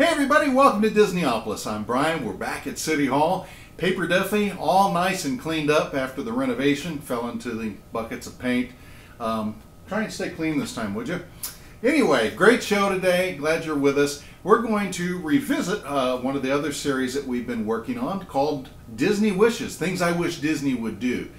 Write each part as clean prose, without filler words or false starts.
Hey everybody, welcome to Disneyopolis. I'm Bryan. We're back at City Hall. Paper Duffy, all nice and cleaned up after the renovation. Fell into the buckets of paint. Try and stay clean this time, would you? Anyway, great show today. Glad you're with us. We're going to revisit one of the other series that we've been working on called Disney Wishes, Things I Wish Disney Would Do.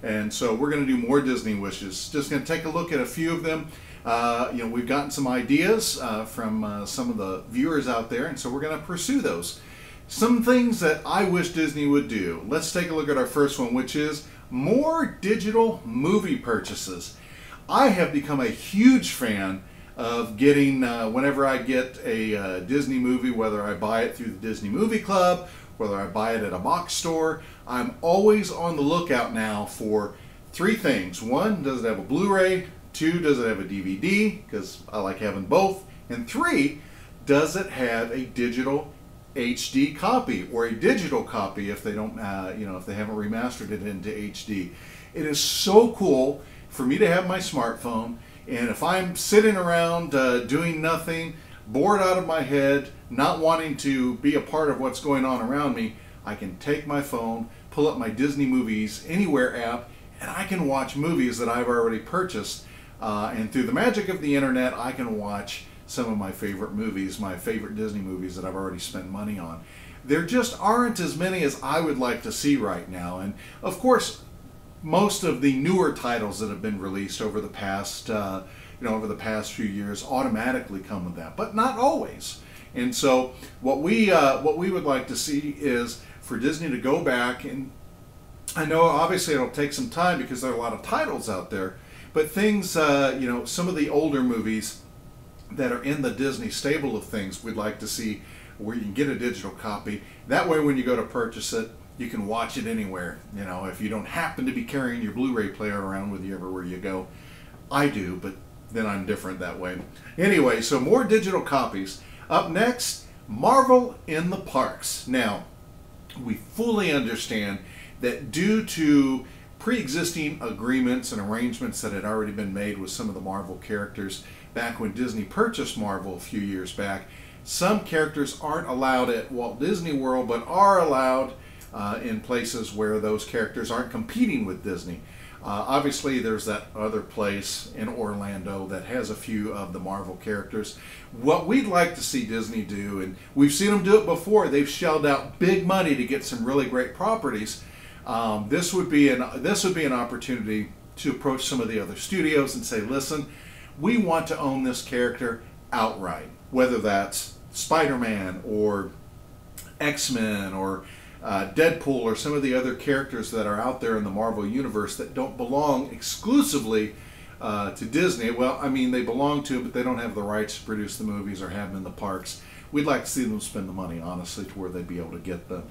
And so we're going to do more Disney wishes. Just going to take a look at a few of them. We've gotten some ideas from some of the viewers out there, and so we're going to pursue those. Some things that I wish Disney would do. Let's take a look at our first one, which is more digital movie purchases. I have become a huge fan of getting, whenever I get a Disney movie, whether I buy it through the Disney Movie Club, whether I buy it at a box store, I'm always on the lookout now for three things. One, does it have a Blu-ray? Two, does it have a DVD? Because I like having both. And three, does it have a digital HD copy or a digital copy if they don't, if they haven't remastered it into HD? It is so cool for me to have my smartphone, and if I'm sitting around doing nothing, bored out of my head, not wanting to be a part of what's going on around me, I can take my phone, pull up my Disney Movies Anywhere app, and I can watch movies that I've already purchased. And through the magic of the internet, I can watch some of my favorite movies, my favorite Disney movies that I've already spent money on. There just aren't as many as I would like to see right now. And of course, most of the newer titles that have been released over the past, few years automatically come with that, but not always. And so what we would like to see is for Disney to go back, and I know obviously it'll take some time because there are a lot of titles out there, but things, some of the older movies that are in the Disney stable of things, we'd like to see where you can get a digital copy. That way when you go to purchase it, you can watch it anywhere. You know, if you don't happen to be carrying your Blu-ray player around with you everywhere you go. I do, but then I'm different that way. Anyway, so more digital copies. Up next, Marvel in the parks. Now, we fully understand that due to pre-existing agreements and arrangements that had already been made with some of the Marvel characters back when Disney purchased Marvel a few years back, some characters aren't allowed at Walt Disney World, but are allowed in places where those characters aren't competing with Disney. Obviously, there's that other place in Orlando that has a few of the Marvel characters. What we'd like to see Disney do, and we've seen them do it before, they've shelled out big money to get some really great properties. This would be an opportunity to approach some of the other studios and say, listen, we want to own this character outright, whether that's Spider-Man or X-Men or Deadpool or some of the other characters that are out there in the Marvel Universe that don't belong exclusively to Disney. Well, I mean, they belong to it, but they don't have the rights to produce the movies or have them in the parks. We'd like to see them spend the money, honestly, to where they'd be able to get them.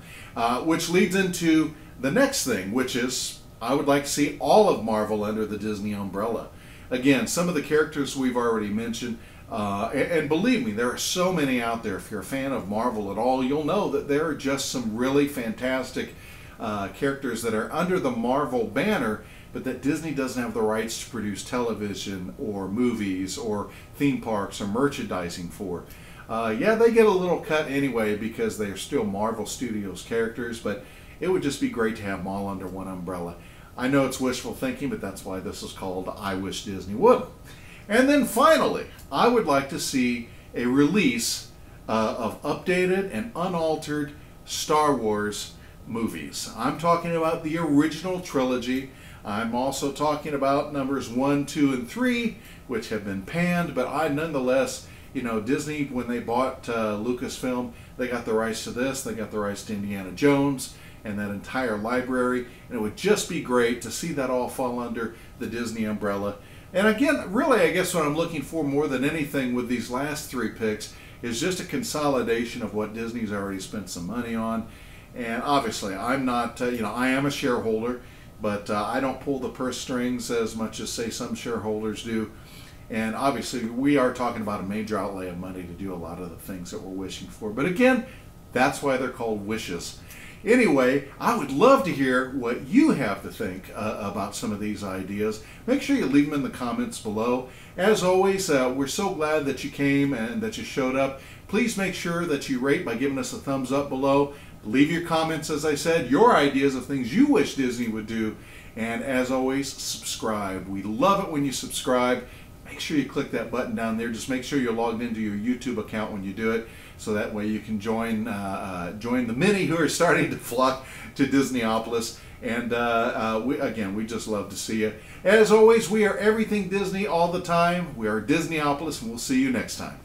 Which leads into the next thing, which is I would like to see all of Marvel under the Disney umbrella. Again, some of the characters we've already mentioned, and believe me, there are so many out there. If you're a fan of Marvel at all, you'll know that there are just some really fantastic characters that are under the Marvel banner, but that Disney doesn't have the rights to produce television or movies or theme parks or merchandising for. Yeah, they get a little cut anyway because they are still Marvel Studios characters, but it would just be great to have them all under one umbrella. I know it's wishful thinking, but that's why this is called I Wish Disney Would. And then finally, I would like to see a release of updated and unaltered Star Wars movies. I'm talking about the original trilogy. I'm also talking about numbers 1, 2, and 3, which have been panned, but I nonetheless, Disney, when they bought Lucasfilm, they got the rights to this, they got the rights to Indiana Jones and that entire library, and it would just be great to see that all fall under the Disney umbrella. And again, really, I guess what I'm looking for more than anything with these last three picks is just a consolidation of what Disney's already spent some money on. And obviously, I'm not, I am a shareholder, but I don't pull the purse strings as much as, say, some shareholders do. And obviously, we are talking about a major outlay of money to do a lot of the things that we're wishing for. But again, that's why they're called wishes. Anyway, I would love to hear what you have to think about some of these ideas. Make sure you leave them in the comments below. As always, we're so glad that you came and that you showed up. Please make sure that you rate by giving us a thumbs up below. Leave your comments, as I said, your ideas of things you wish Disney would do. And as always, subscribe. We love it when you subscribe. Make sure you click that button down there. Just make sure you're logged into your YouTube account when you do it, so that way you can join the many who are starting to flock to Disneyopolis. And we just love to see you. As always, we are everything Disney all the time. We are Disneyopolis, and we'll see you next time.